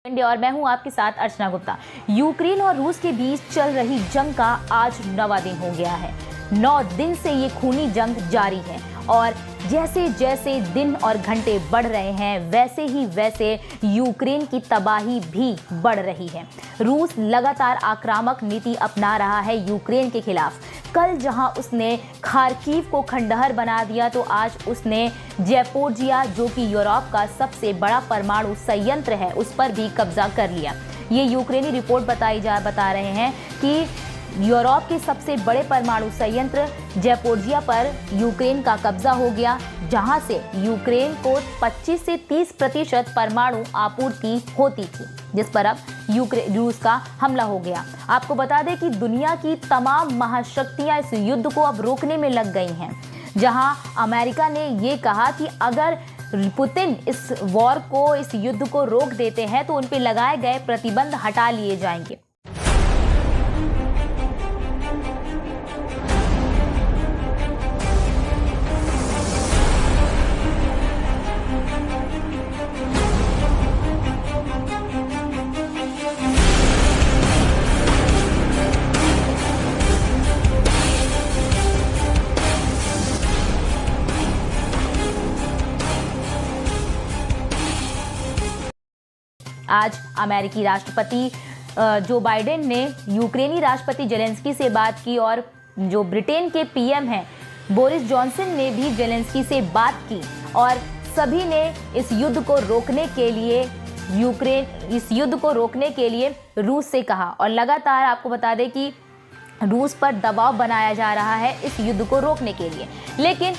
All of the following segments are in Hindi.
इंडिया और मैं हूं आपके साथ अर्चना गुप्ता। यूक्रेन और रूस के बीच चल रही जंग का आज 9वां दिन हो गया है। 9 दिन से ये खूनी जंग जारी है और जैसे जैसे दिन और घंटे बढ़ रहे हैं वैसे ही वैसे यूक्रेन की तबाही भी बढ़ रही है। रूस लगातार आक्रामक नीति अपना रहा है यूक्रेन के खिलाफ। कल जहां उसने खार्किव को खंडहर बना दिया तो आज उसने ज़ैपोरिज़िया, जो कि यूरोप का सबसे बड़ा परमाणु संयंत्र है, उस पर भी कब्जा कर लिया। ये यूक्रेनी रिपोर्ट बता रहे हैं कि यूरोप के सबसे बड़े परमाणु संयंत्र ज़ैपोरिज़िया पर यूक्रेन का कब्जा हो गया, जहां से यूक्रेन को 25 से 30% परमाणु आपूर्ति होती थी, जिस पर अब रूस का हमला हो गया। आपको बता दें कि दुनिया की तमाम महाशक्तियां इस युद्ध को अब रोकने में लग गई हैं, जहां अमेरिका ने ये कहा कि अगर पुतिन इस वॉर को, इस युद्ध को रोक देते हैं तो उन पर लगाए गए प्रतिबंध हटा लिए जाएंगे। आज अमेरिकी राष्ट्रपति जो बाइडेन ने यूक्रेनी राष्ट्रपति जेलेंस्की से बात की और जो ब्रिटेन के पीएम हैं बोरिस जॉनसन ने भी जेलेंस्की से बात की और सभी ने इस युद्ध को रोकने के लिए रूस से कहा। और लगातार आपको बता दें कि रूस पर दबाव बनाया जा रहा है इस युद्ध को रोकने के लिए, लेकिन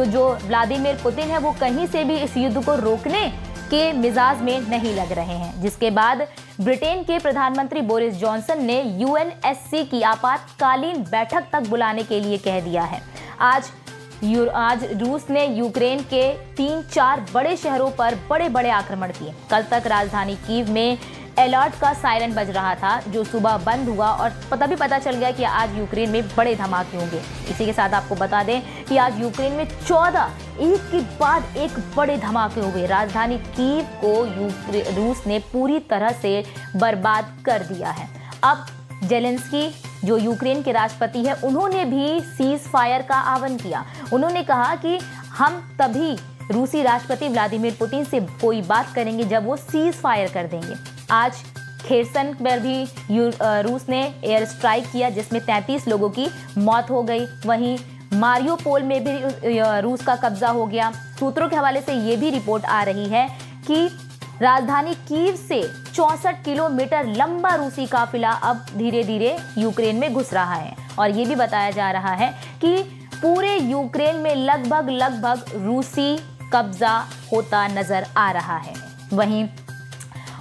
जो व्लादिमीर पुतिन है वो कहीं से भी इस युद्ध को रोकने के मिजाज में नहीं लग रहे हैं, जिसके बाद ब्रिटेन के प्रधानमंत्री बोरिस जॉनसन ने यूएनएससी की आपातकालीन बैठक तक बुलाने के लिए कह दिया है। आज रूस ने यूक्रेन के 3-4 बड़े शहरों पर बड़े आक्रमण किए। कल तक राजधानी कीव में अलर्ट का सायरन बज रहा था, जो सुबह बंद हुआ और पता चल गया कि आज यूक्रेन में बड़े धमाके होंगे। इसी के साथ आपको बता दें कि आज यूक्रेन में 14 एक के बाद एक बड़े धमाके हुए। राजधानी कीव को रूस ने पूरी तरह से बर्बाद कर दिया है। अब जेलेंस्की जो यूक्रेन के राष्ट्रपति है, उन्होंने भी सीज फायर का आह्वान किया। उन्होंने कहा कि हम तभी रूसी राष्ट्रपति व्लादिमीर पुतिन से कोई बात करेंगे जब वो सीज फायर कर देंगे। आज खेरसन पर भी रूस ने एयर स्ट्राइक किया, जिसमें 33 लोगों की मौत हो गई। वहीं मारियोपोल में भी रूस का कब्जा हो गया। सूत्रों के हवाले से ये भी रिपोर्ट आ रही है कि राजधानी कीव से 64 किलोमीटर लंबा रूसी काफिला अब धीरे धीरे यूक्रेन में घुस रहा है और ये भी बताया जा रहा है कि पूरे यूक्रेन में लगभग रूसी कब्जा होता नजर आ रहा है। वहीं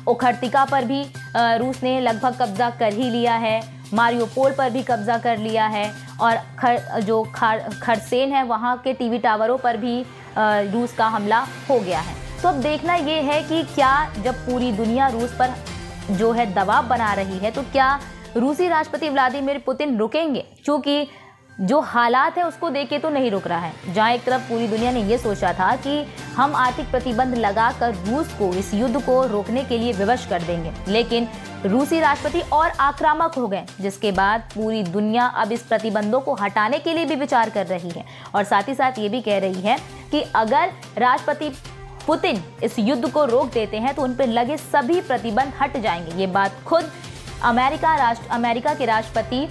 ओखर्तिका पर भी रूस ने लगभग कब्जा कर ही लिया है। मारियोपोल पर भी कब्जा कर लिया है और खरसेन है, वहाँ के टीवी टावरों पर भी रूस का हमला हो गया है। तो अब देखना ये है कि क्या जब पूरी दुनिया रूस पर जो है दबाव बना रही है तो क्या रूसी राष्ट्रपति व्लादिमीर पुतिन रुकेंगे, क्योंकि जो हालात है उसको देख के तो नहीं रुक रहा है। जहां एक तरफ पूरी दुनिया ने ये सोचा था कि हम आर्थिक प्रतिबंध लगाकर रूस को इस युद्ध को रोकने के लिए विवश कर देंगे, लेकिन रूसी राष्ट्रपति और आक्रामक हो गए, जिसके बाद पूरी दुनिया अब इस प्रतिबंधों को हटाने के लिए भी विचार कर रही है और साथ ही साथ ये भी कह रही है कि अगर राष्ट्रपति पुतिन इस युद्ध को रोक देते हैं तो उन पर लगे सभी प्रतिबंध हट जाएंगे। ये बात खुद अमेरिका के राष्ट्रपति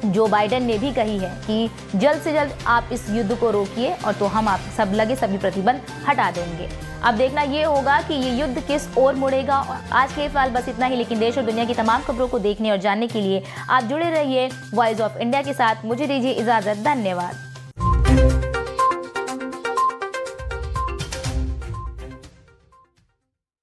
जो बाइडेन ने भी कही है कि जल्द से जल्द आप इस युद्ध को रोकिए और तो हम आप सब लगे सभी प्रतिबंध हटा देंगे। अब देखना ये होगा कि ये युद्ध किस ओर मुड़ेगा। और आज के फिलहाल बस इतना ही, लेकिन देश और दुनिया की तमाम खबरों को देखने और जानने के लिए आप जुड़े रहिए वॉइस ऑफ इंडिया के साथ। मुझे दीजिए इजाजत, धन्यवाद।